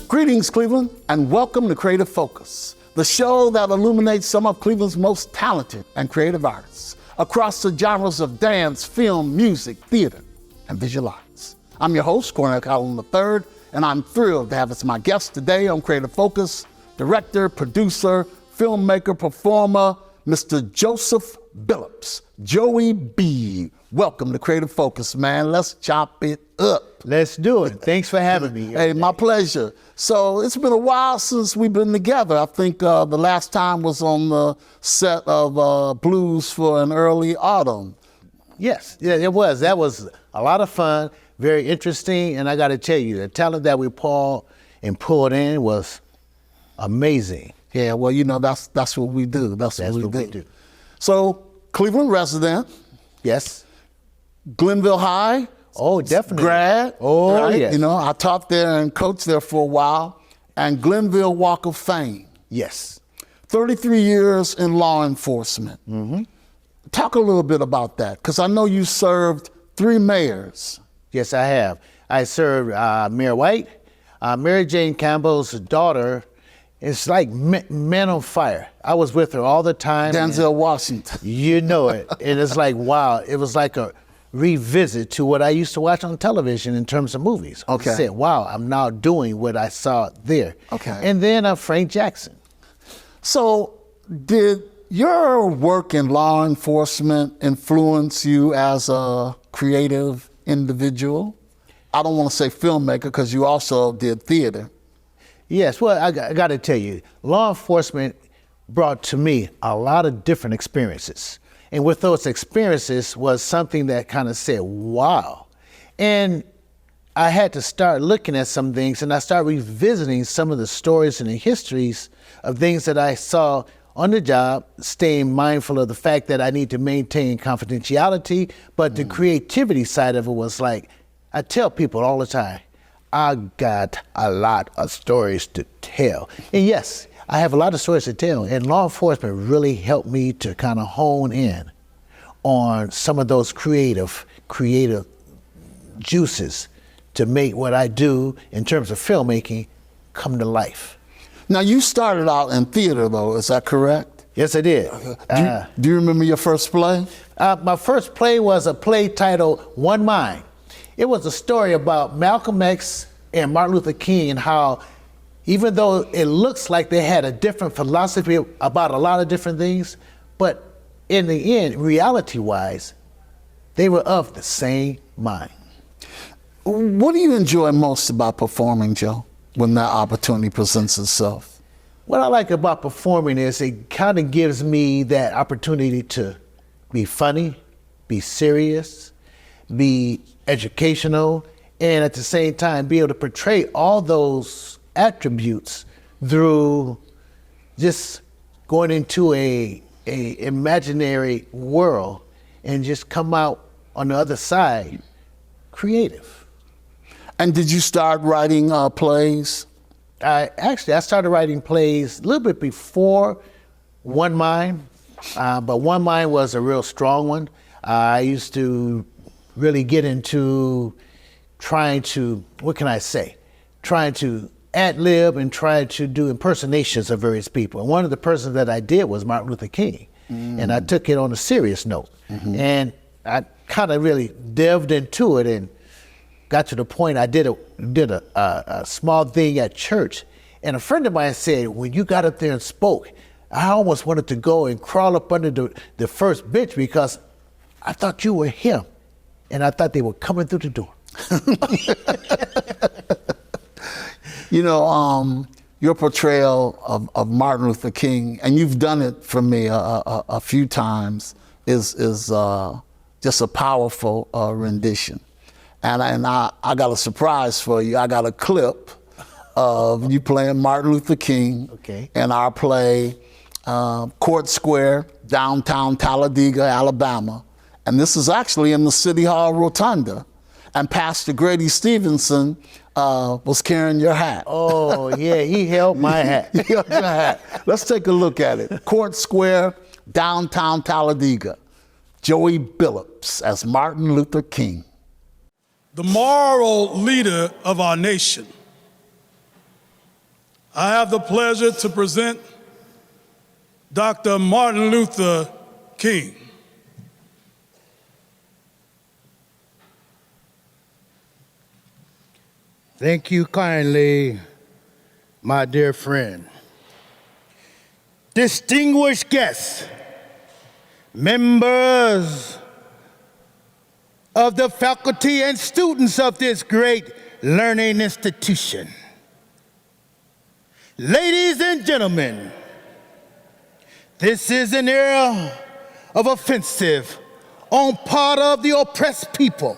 Greetings, Cleveland, and welcome to Creative Focus, the show that illuminates some of Cleveland's most talented and creative artists across the genres of dance, film, music, theater, and visual arts. I'm your host, Cornell Collin III, and I'm thrilled to have as my guest today on Creative Focus, director, producer, filmmaker, performer, Mr. Joseph Billups, Joey B. Welcome to Creative Focus, man. Let's chop it up. Let's do it. Thanks for having me. Hey, my pleasure. So it's been a while since we've been together. I think the last time was on the set of Blues for an Early Autumn. Yes, yeah, it was. That was a lot of fun, very interesting, and I got to tell you, the talent that we pulled in was amazing. Yeah, well, you know, that's what we do. That's what we do. So, Cleveland resident. Yes. Glenville High. Oh, definitely. Grad. Oh, right? yes. You know, I taught there and coached there for a while. And Glenville Walk of Fame. Yes. 33 years in law enforcement. Mm-hmm. Talk a little bit about that, because I know you served 3 mayors. Yes, I have. I served Mayor White, Mary Jane Campbell's daughter. It's like men on fire. I was with her all the time. Denzel Washington. You know it. And it's like, wow, it was like a revisit to what I used to watch on television in terms of movies. Okay. I said, wow, I'm now doing what I saw there. Okay. And then Frank Jackson. So did your work in law enforcement influence you as a creative individual? I don't want to say filmmaker, because you also did theater. Yes, well, I got to tell you, law enforcement brought to me a lot of different experiences. And with those experiences was something that kind of said, wow. And I had to start looking at some things, and I started revisiting some of the stories and the histories of things that I saw on the job, staying mindful of the fact that I need to maintain confidentiality, but the creativity side of it was like, I tell people all the time, I got a lot of stories to tell. And yes, I have a lot of stories to tell, and law enforcement really helped me to kind of hone in on some of those creative juices to make what I do in terms of filmmaking come to life. Now, you started out in theater, though, is that correct? Yes, I did. Do you remember your first play? My first play was a play titled One Mind. It was a story about Malcolm X and Martin Luther King, and how even though it looks like they had a different philosophy about a lot of different things, but in the end, reality-wise, they were of the same mind. What do you enjoy most about performing, Joe, when that opportunity presents itself? What I like about performing is it kind of gives me that opportunity to be funny, be serious, be educational, and at the same time be able to portray all those attributes through just going into a imaginary world and just come out on the other side creative. And did you start writing plays? I started writing plays a little bit before One Mind, but One Mind was a real strong one. I used to really get into trying to ad-lib and try to do impersonations of various people. And one of the persons that I did was Martin Luther King. And I took it on a serious note. And I kind of really delved into it and got to the point I did a small thing at church. And a friend of mine said, when you got up there and spoke, I almost wanted to go and crawl up under the first bench, because I thought you were him. And I thought they were coming through the door. You know, your portrayal of Martin Luther King, and you've done it for me a few times, is just a powerful rendition. And I got a surprise for you. I got a clip of you playing Martin Luther King in our play, Court Square, downtown Talladega, Alabama. And this is actually in the City Hall Rotunda. And Pastor Grady Stevenson was carrying your hat. Oh, yeah, he held my hat. He held your hat. Let's take a look at it. Court Square, downtown Talladega. Joey Billups as Martin Luther King. The moral leader of our nation I have the pleasure to present Dr. Martin Luther King. Thank you kindly, my dear friend. Distinguished guests, members of the faculty and students of this great learning institution. Ladies and gentlemen, this is an era of offensive on part of the oppressed people.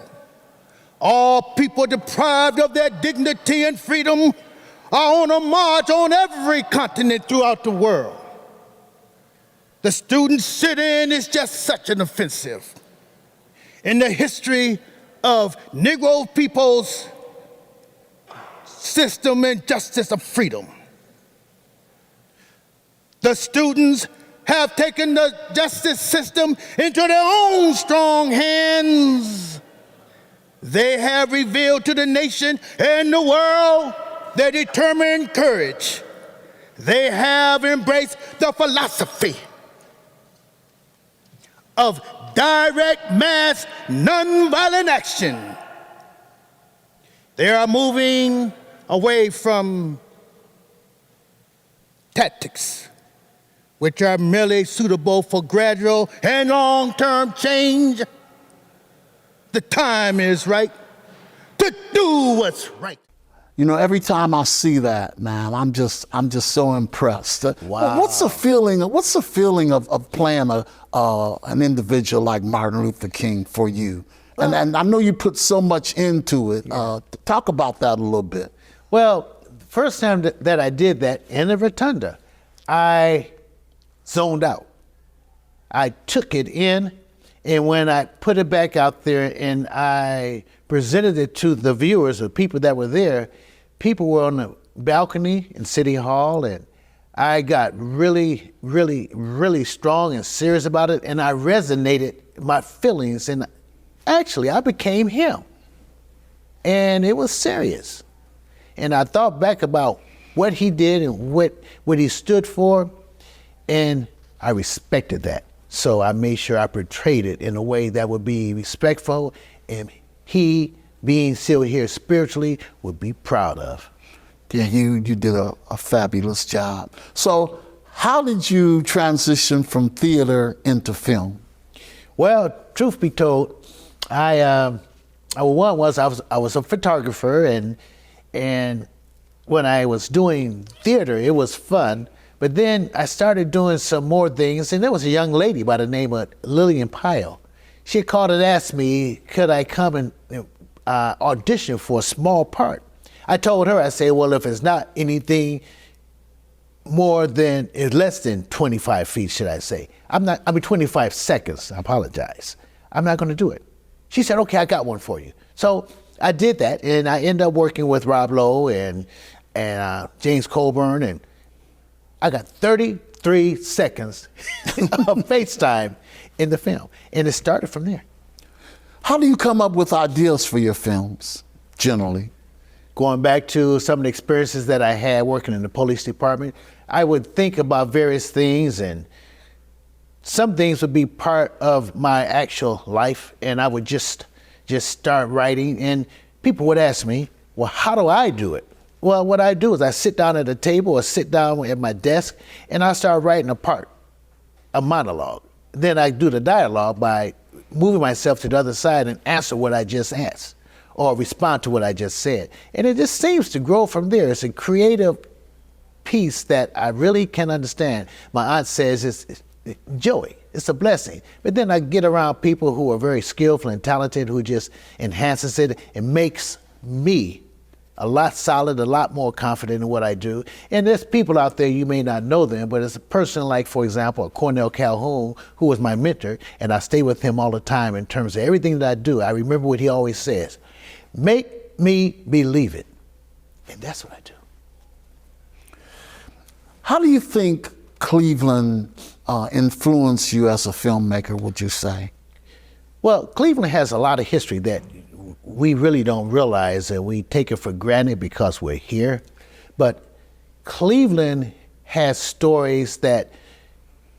All people deprived of their dignity and freedom are on a march on every continent throughout the world. The student sit-in is just such an offensive in the history of Negro people's system and justice of freedom. The students have taken the justice system into their own strong hands. They have revealed to the nation and the world their determined courage. They have embraced the philosophy of direct mass nonviolent action. They are moving away from tactics which are merely suitable for gradual and long-term change. The time is right to do what's right. You know, every time I see that, man, I'm just so impressed. Wow. What's the feeling? What's the feeling of playing an individual like Martin Luther King for you? And I know you put so much into it. Talk about that a little bit. Well, the first time that I did that in the Rotunda, I zoned out. I took it in, and when I put it back out there and I presented it to the viewers or people that were there, people were on the balcony in City Hall, and I got really, really, really strong and serious about it, and I resonated my feelings, and actually I became him. And it was serious. And I thought back about what he did and what he stood for, and I respected that. So I made sure I portrayed it in a way that would be respectful, and he, being still here spiritually, would be proud of. Yeah, you did a fabulous job. So how did you transition from theater into film? Well, truth be told, I was a photographer, and when I was doing theater, it was fun. But then I started doing some more things, and there was a young lady by the name of Lillian Pyle. She had called and asked me, could I come and audition for a small part? I told her, I said, well, if it's not anything less than 25 feet, should I say. 25 seconds, I apologize. I'm not gonna do it. She said, okay, I got one for you. So I did that, and I ended up working with Rob Lowe and James Colburn, and I got 33 seconds of FaceTime in the film, and it started from there. How do you come up with ideas for your films, generally? Going back to some of the experiences that I had working in the police department, I would think about various things, and some things would be part of my actual life, and I would just start writing, and people would ask me, well, how do I do it? Well, what I do is I sit down at a table or sit down at my desk, and I start writing a monologue. Then I do the dialogue by moving myself to the other side and answer what I just asked or respond to what I just said. And it just seems to grow from there. It's a creative piece that I really can understand. My aunt says it's joy. It's a blessing. But then I get around people who are very skillful and talented, who just enhances it and makes me a lot solid, a lot more confident in what I do. And there's people out there, you may not know them, but it's a person like, for example, Cornell Calhoun, who was my mentor, and I stay with him all the time in terms of everything that I do. I remember what he always says, make me believe it. And that's what I do. How do you think Cleveland influenced you as a filmmaker, would you say? Well, Cleveland has a lot of history that we really don't realize, and we take it for granted because we're here. But Cleveland has stories that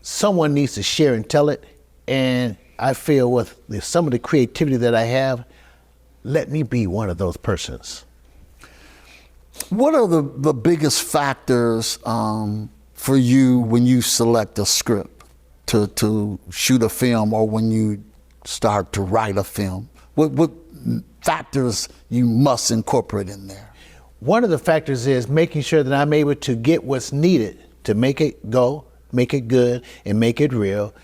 someone needs to share and tell it. And I feel with some of the creativity that I have, let me be one of those persons. What are the biggest factors for you when you select a script to shoot a film, or when you start to write a film? What factors you must incorporate in there? One of the factors is making sure that I'm able to get what's needed to make it go, make it good, and make it real.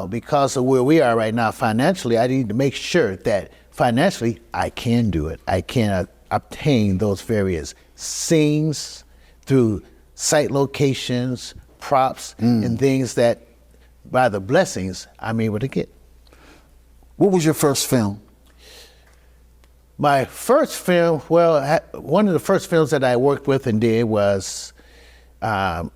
Because of where we are right now financially, I need to make sure that financially I can do it. I can obtain those various scenes through site locations, props, and things that, by the blessings, I'm able to get. What was your first film? My first film, well, one of the first films that I worked with and did was, I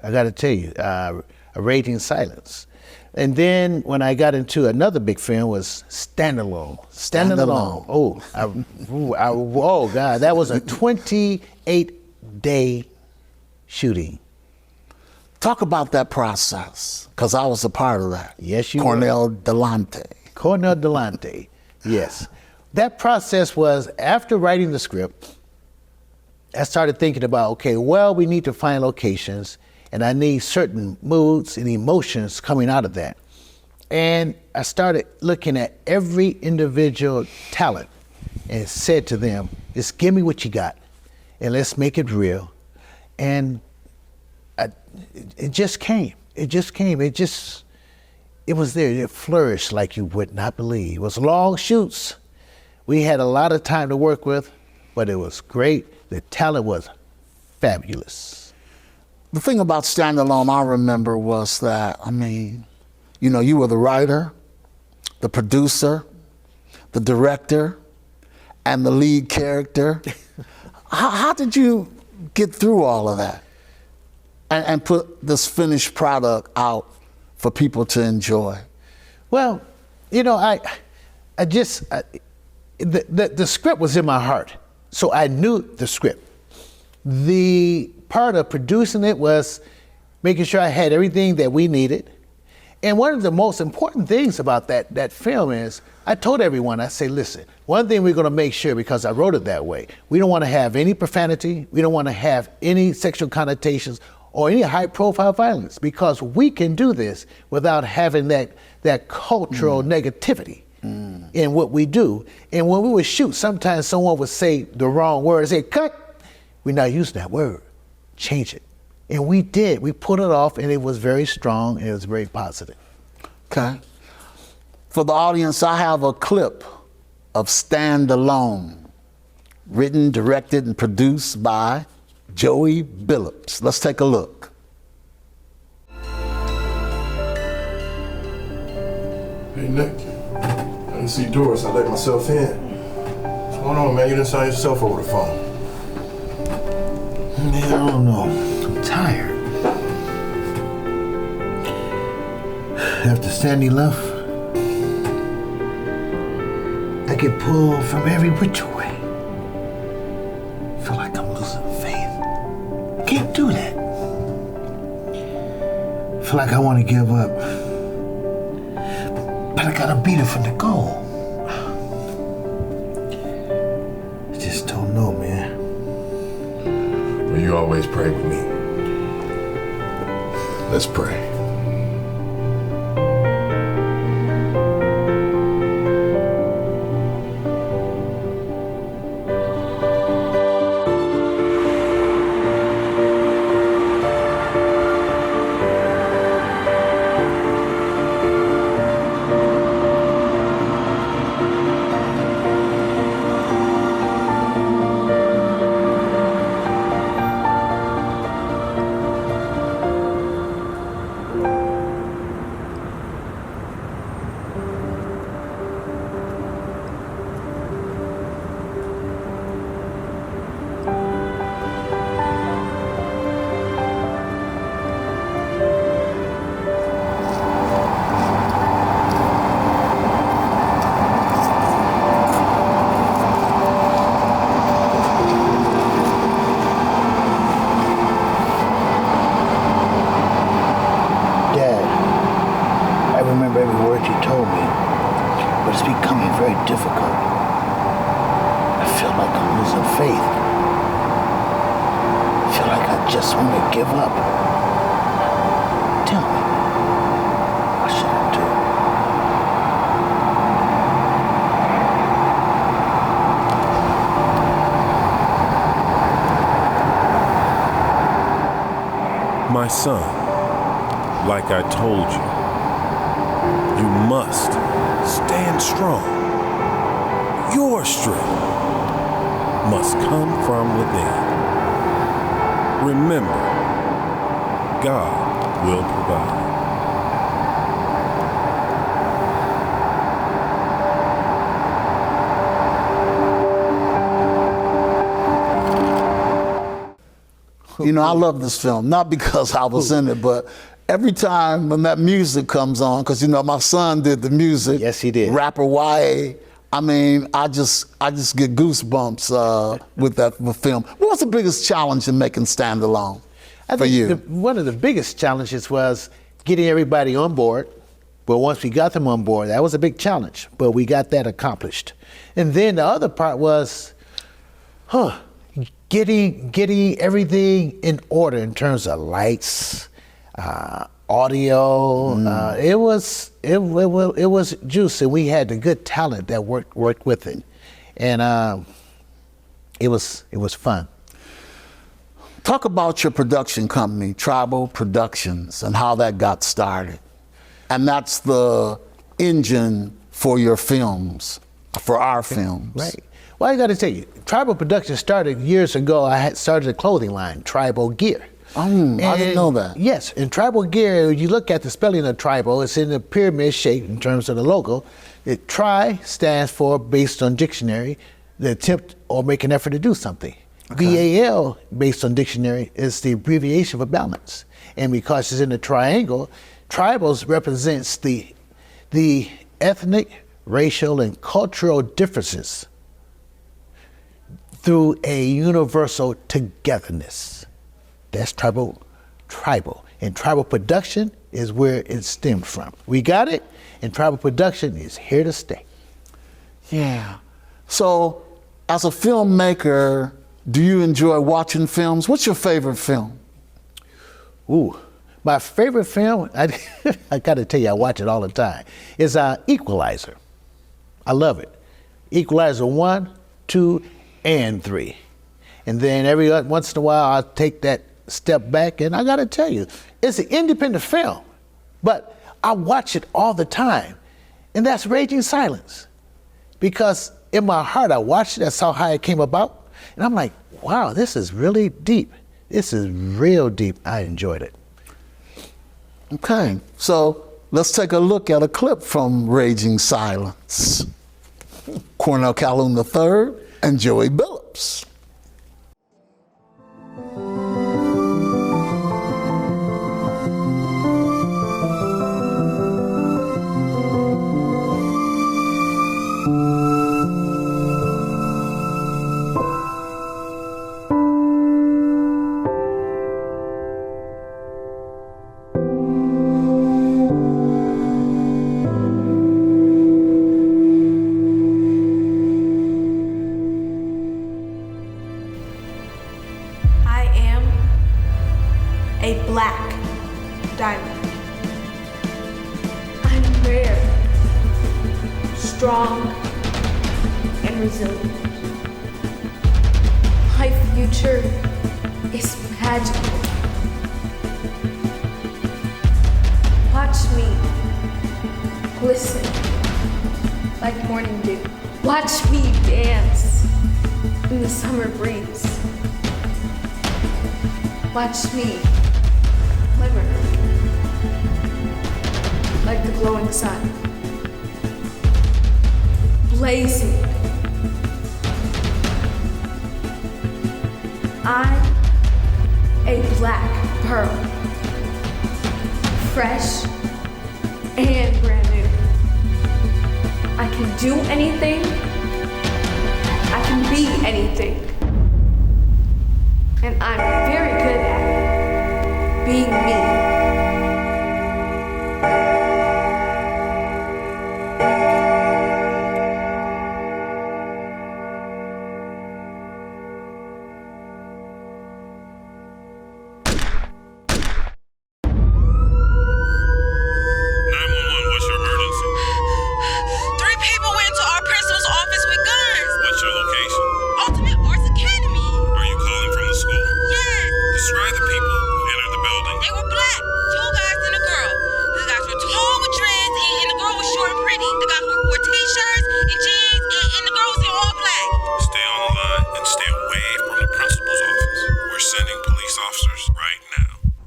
got to tell you, A Raging Silence. And then when I got into another big film was Standalone. Standalone. Oh God, that was a 28-day shooting. Talk about that process, because I was a part of that. Yes, you Cornell Delante. Cornell Delante, yes. That process was, after writing the script, I started thinking about, okay, well, we need to find locations, and I need certain moods and emotions coming out of that. And I started looking at every individual talent and said to them, just give me what you got, and let's make it real. And it just came. It just came. It was there. It flourished like you would not believe. It was long shoots. We had a lot of time to work with, but it was great. The talent was fabulous. The thing about Standalone I remember was that, you were the writer, the producer, the director, and the lead character. How did you get through all of that and put this finished product out for people to enjoy? Well, the script was in my heart, so I knew the script. The part of producing it was making sure I had everything that we needed. And one of the most important things about that film is, I told everyone, I say, listen, one thing we're gonna make sure, because I wrote it that way, we don't wanna have any profanity, we don't wanna have any sexual connotations or any high profile violence, because we can do this without having that cultural negativity in what we do. And when we would shoot, sometimes someone would say the wrong word and say, cut, we're not using that word, change it. And we did, we put it off, and it was very strong, and it was very positive. Okay. For the audience, I have a clip of Stand Alone, written, directed, and produced by Joey Billups. Let's take a look. Hey, Nick. I didn't see Doris. I let myself in. What's going on, man? You didn't sign yourself over the phone. Man, I don't know. I'm tired. After Sandy left, I get pulled from every which way. Feel like I'm losing faith. I can't do that. Feel like I want to give up. But I gotta beat it from the goal. I just don't know, man. Well, you always pray with me. Let's pray. very difficult. I feel like I'm losing faith. I feel like I just want to give up. Tell me, what should I do? My son, like I told you, you must stand strong. Your strength must come from within. Remember, God will provide. You know, I love this film, not because I was in it, but every time when that music comes on, because, you know, my son did the music. Yes, he did. Rapper YA. I mean, I just get goosebumps with that film. What was the biggest challenge in making Standalone for you? One of the biggest challenges was getting everybody on board. But once we got them on board, that was a big challenge, but we got that accomplished. And then the other part was, getting everything in order in terms of lights, audio. It was juice, and we had the good talent that worked with it, and it was fun. Talk about your production company, Tribal Productions, and how that got started. And that's the engine for your films, for our films. Right. Well, I got to tell you, Tribal Productions started years ago. I had started a clothing line, Tribal Gear. I didn't know that. Yes, in Tribal Gear, you look at the spelling of tribal, it's in a pyramid shape in terms of the logo. Tri stands for, based on dictionary, the attempt or make an effort to do something. Okay. BAL, based on dictionary, is the abbreviation for balance. And because it's in a triangle, tribals represents the ethnic, racial, and cultural differences through a universal togetherness. That's tribal. And tribal production is where it stemmed from. We got it, and tribal production is here to stay. Yeah. So, as a filmmaker, do you enjoy watching films? What's your favorite film? Ooh, my favorite film, I gotta tell you, I watch it all the time, is Equalizer. I love it. Equalizer 1, 2, and 3. And then every once in a while, I'll take that step back, and I gotta tell you, it's an independent film, but I watch it all the time, and that's Raging Silence. Because in my heart, I watched it, I saw how it came about, and I'm like, wow, this is really deep. This is real deep. I enjoyed it. Okay, so let's take a look at a clip from Raging Silence. Cornell Calhoun III and Joey Billups. A black diamond. I'm rare, strong, and resilient. My future is magical. Watch me glisten like morning dew. Watch me dance in the summer breeze. Watch me glimmer like the glowing sun, blazing. I'm a black pearl, fresh and brand new. I can do anything, I can be anything, and I'm very good at being me.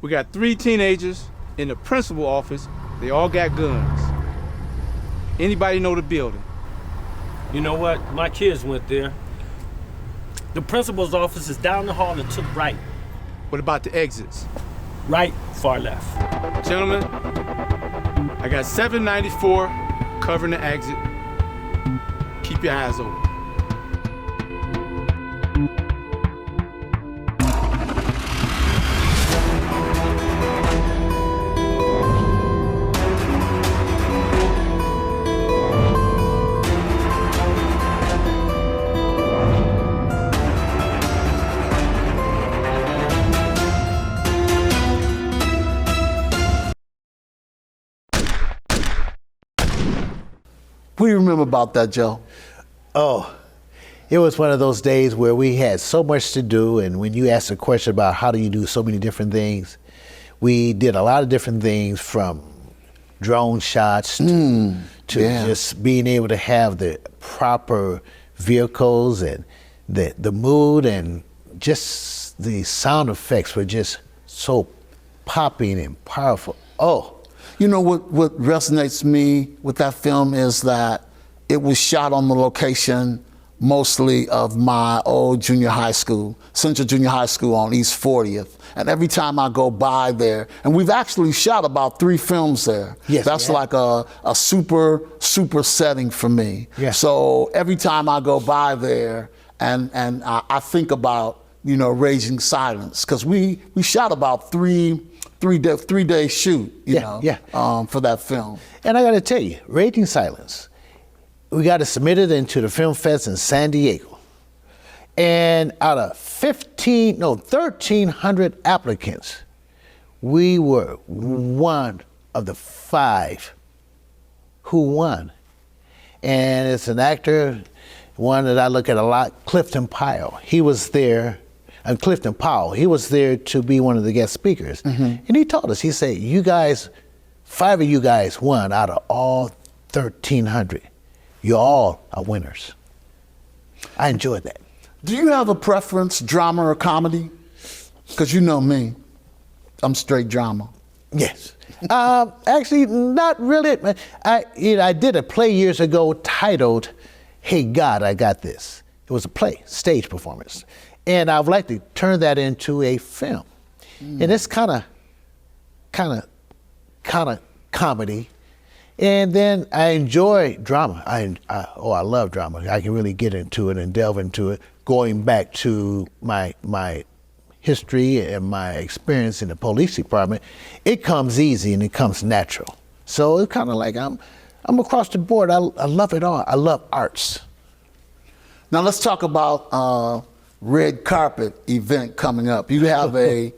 We got 3 teenagers in the principal office. They all got guns. Anybody know the building? You know what? My kids went there. The principal's office is down the hall and to the right. What about the exits? Right, far left. Gentlemen, I got 794 covering the exit. Keep your eyes open. What do you remember about that, Joe? Oh, it was one of those days where we had so much to do, and when you asked a question about how do you do so many different things, we did a lot of different things, from drone shots to just being able to have the proper vehicles and the mood, and just the sound effects were just so popping and powerful. Oh. You know what resonates me with that film is that it was shot on the location mostly of my old junior high school, Central Junior High School on East 40th. And every time I go by there, and we've actually shot about 3 films there. Yes, that's like a super setting for me. Yeah. So every time I go by there and I think about, you know, Raging Silence, because we shot about three-day shoot, you know, for that film. And I got to tell you, Raging Silence, we got it submitted into the Film Fest in San Diego. And out of 1,300 applicants, we were one of the 5 who won. And it's an actor, one that I look at a lot, Clifton Powell. He was there. And Clifton Powell, he was there to be one of the guest speakers. And he told us, he said, you guys, 5 of you guys won out of all 1,300. You all are winners. I enjoyed that. Do you have a preference, drama or comedy? Because you know me, I'm straight drama. Yes. Actually, not really. I did a play years ago titled, Hey God, I Got This. It was a play, stage performance. And I would like to turn that into a film. And it's kind of comedy. And then I enjoy drama. I love drama. I can really get into it and delve into it, going back to my history and my experience in the police department. It comes easy and it comes natural. So it's kind of like I'm across the board. I love it all. I love arts. Now let's talk about red carpet event coming up. You have a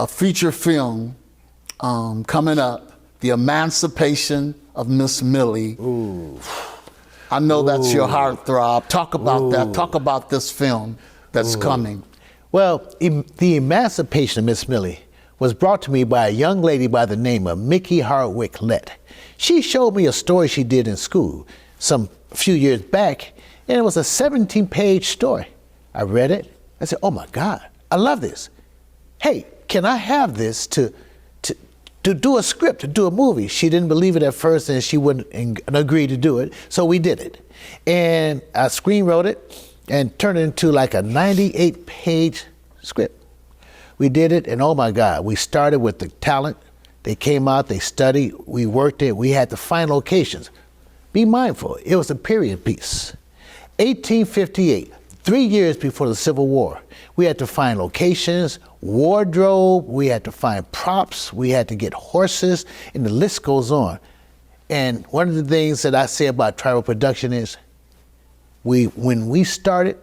feature film coming up, The Emancipation of Miss Millie. Ooh. I know that's your heartthrob. Talk about that. Talk about this film that's coming. Well, The Emancipation of Miss Millie was brought to me by a young lady by the name of Mickey Hardwick Lett. She showed me a story she did in school a few years back, and it was a 17-page story. I read it. I said, oh my God, I love this. Hey, can I have this to do a script, to do a movie? She didn't believe it at first, and she wouldn't agree to do it, so we did it. And I screenwrote it and turned it into like a 98-page script. We did it, and oh my God, we started with the talent. They came out, they studied, we worked it, we had to find locations. Be mindful, it was a period piece. 1858, 3 years before the Civil War. We had to find locations, wardrobe, we had to find props, we had to get horses, and the list goes on. And one of the things that I say about tribal production is, when we started,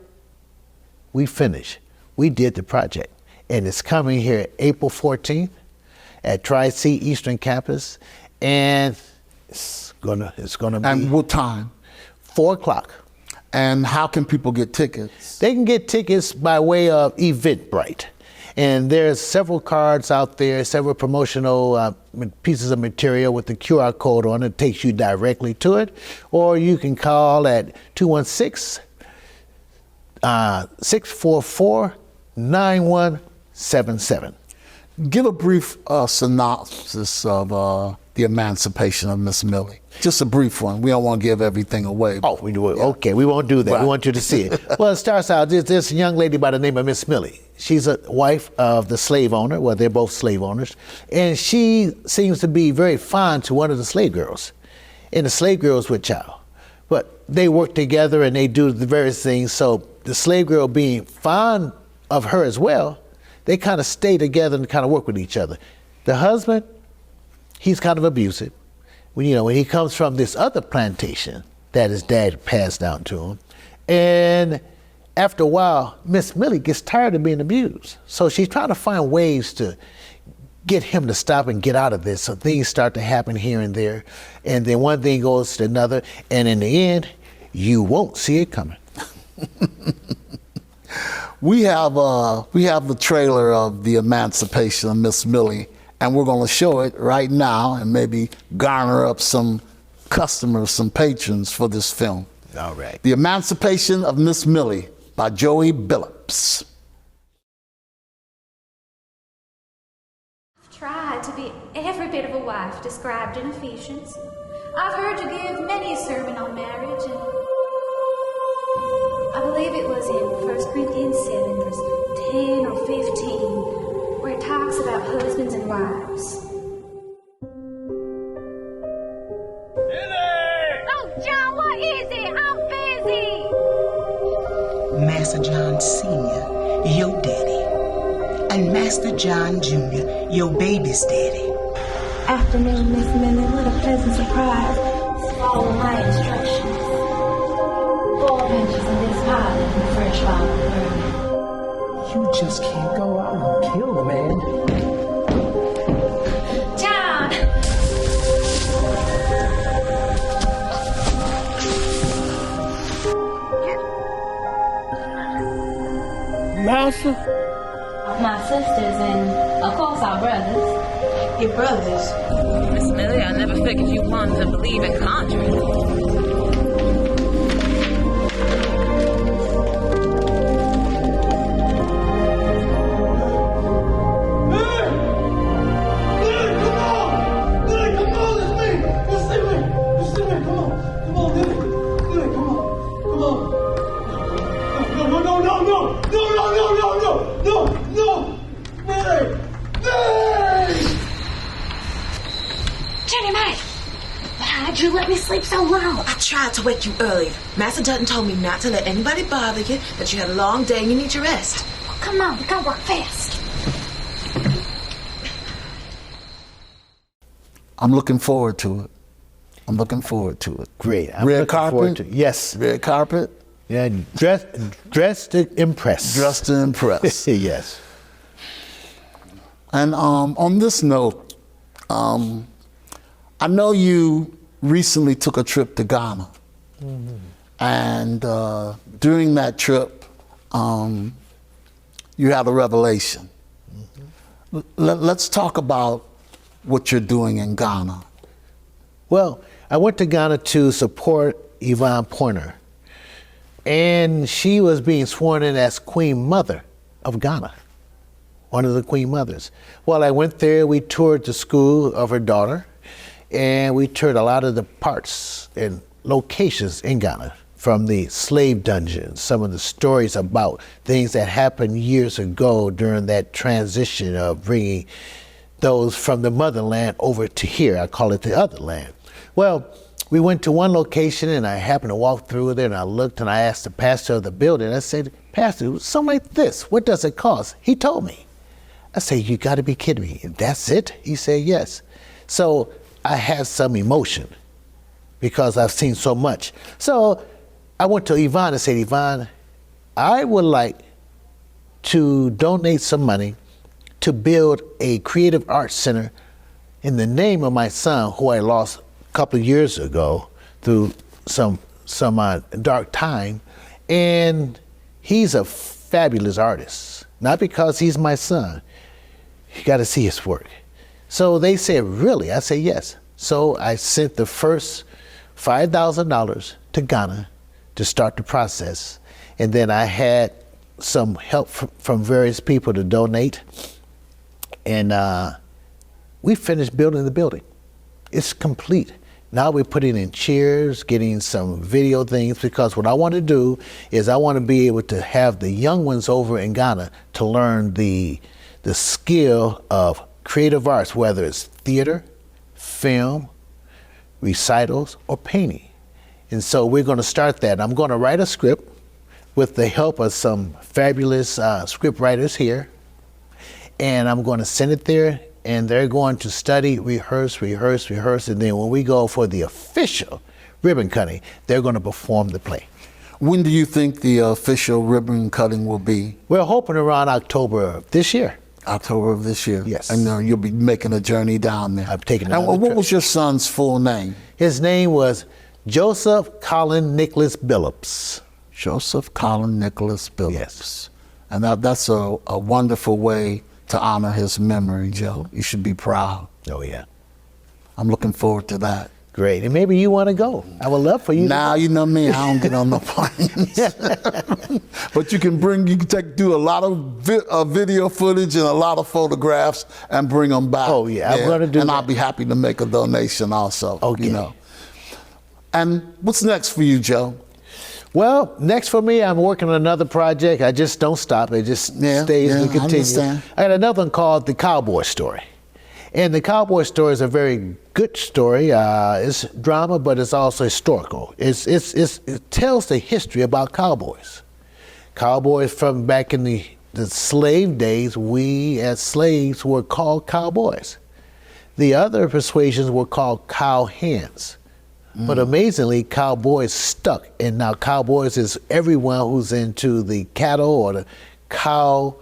we finished. We did the project. And it's coming here April 14th at Tri-C Eastern Campus, and it's gonna be. And what time? 4 o'clock. And how can people get tickets? They can get tickets by way of Eventbrite. And there's several cards out there, several promotional pieces of material with the QR code on it. Takes you directly to it. Or you can call at 216-644-9177. Give a brief synopsis of the emancipation of Miss Millie. Just a brief one. We don't want to give everything away. Oh, okay. We won't do that. Right. We want you to see it. Well, it starts out, this young lady by the name of Miss Millie. She's a wife of the slave owner. Well, they're both slave owners. And she seems to be very fond to one of the slave girls. And the slave girl's with child. But they work together and they do the various things. So the slave girl being fond of her as well, they kind of stay together and kind of work with each other. The husband, he's kind of abusive. When he comes from this other plantation that his dad passed down to him. And after a while, Miss Millie gets tired of being abused. So she's trying to find ways to get him to stop and get out of this. So things start to happen here and there. And then one thing goes to another. And in the end, you won't see it coming. We have the trailer of the emancipation of Miss Millie, and we're going to show it right now and maybe garner up some customers, some patrons for this film. All right. The Emancipation of Miss Millie by Joey Billups. Tried to be every bit of a wife described in Ephesians. I've heard you give many a sermon on marriage, and I believe it was in 1 Corinthians 7, verse 10 or 15, where it talks about husbands and wives. Oh, John, what is it? I'm busy. Master John Sr., your daddy, and Master John Jr., your baby's daddy. Afternoon, Miss Millie, what a pleasant surprise. Follow my instructions. 4 benches in this pile in the fresh bottle burning. You just can't go out and kill the man. John! Master? My sisters and, of course, our brothers. Your brothers? Miss Millie, I never figured you wanted to believe in conjuring. Why'd you let me sleep so long? I tried to wake you earlier. Master Dutton told me not to let anybody bother you, that you had a long day and you need your rest. Well, come on, we gotta work fast. I'm looking forward to it. Great. I'm Red looking carpet? forward to it. Yes. Red carpet? Yeah, dressed to impress. Dressed to impress. Yes. And on this note, I know you recently took a trip to Ghana. Mm-hmm. And during that trip, you had a revelation. Mm-hmm. Let's talk about what you're doing in Ghana. Well, I went to Ghana to support Yvonne Pointer. And she was being sworn in as Queen Mother of Ghana, one of the Queen Mothers. Well, I went there, we toured the school of her daughter, and we toured a lot of the parts and locations in Ghana, from the slave dungeons, some of the stories about things that happened years ago during that transition of bringing those from the motherland over to here. I call it the other land. Well, we went to one location and I happened to walk through there and I looked and I asked the pastor of the building, I said, Pastor, something like this, what does it cost? He told me. I said, you gotta be kidding me. That's it? He said, yes. So I had some emotion because I've seen so much. So I went to Yvonne and said, Yvonne, I would like to donate some money to build a creative arts center in the name of my son, who I lost a couple of years ago through some dark time. And he's a fabulous artist, not because he's my son. You got to see his work. So they said, really? I said, yes. So I sent the first $5,000 to Ghana to start the process. And then I had some help from various people to donate. And we finished building the building. It's complete. Now we're putting in chairs, getting some video things, because what I want to do is I want to be able to have the young ones over in Ghana to learn the skill of creative arts, whether it's theater, film, recitals, or painting. And so we're going to start that. I'm going to write a script with the help of some fabulous script writers here. And I'm going to send it there, and they're going to study, rehearse, and then when we go for the official ribbon cutting, they're going to perform the play. When do you think the official ribbon cutting will be? We're hoping around October of this year. October of this year? Yes. And you'll be making a journey down there. I'm taking And another what trip. was your son's full name? His name was Joseph Colin Nicholas Billups. Joseph Colin Nicholas Billups. Yes. And that's a wonderful way to honor his memory, Joe. You should be proud. Oh, yeah. I'm looking forward to that. Great. And maybe you want to go. I would love for you Now, to go. you know me, I don't get on the planes. But you can do a lot of video footage and a lot of photographs and bring them back. Oh, yeah, I'm gonna do And that. I'll be happy to make a donation also. Okay. You know. And what's next for you, Joe? Well, next for me, I'm working on another project. I just don't stop. It just stays and I continues. understand. I got another one called The Cowboy Story. And The Cowboy Story is a very good story. It's drama, but it's also historical. It tells the history about cowboys. Cowboys from back in the slave days, we as slaves were called cowboys. The other persuasions were called cowhands. But amazingly, cowboys stuck. And now cowboys is everyone who's into the cattle or the cow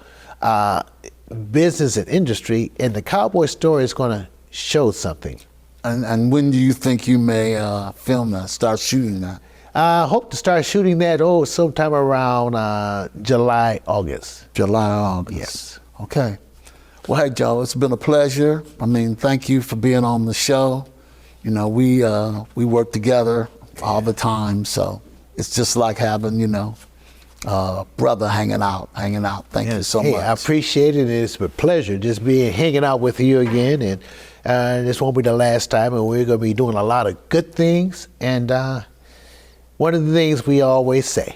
business and industry. And The Cowboy Story is going to show something. And when do you think you may film that, start shooting that? I hope to start shooting that sometime around July, August. July, August. Yes. Okay. Well, hey, Joe, it's been a pleasure. I mean, thank you for being on the show. You know, we work together all the time, so it's just like having, brother hanging out. Thank you so much. I appreciate it. It's a pleasure just hanging out with you again, and this won't be the last time, and we're going to be doing a lot of good things. And one of the things we always say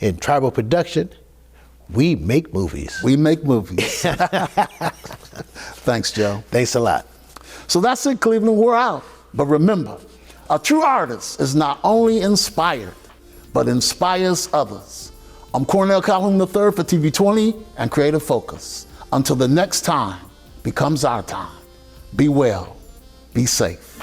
in tribal production, we make movies. We make movies. Thanks, Joe. Thanks a lot. So that's it, Cleveland. We're out. But remember, a true artist is not only inspired, but inspires others. I'm Cornell Calhoun III for TV 20 and Creative Focus. Until the next time becomes our time, be well, be safe.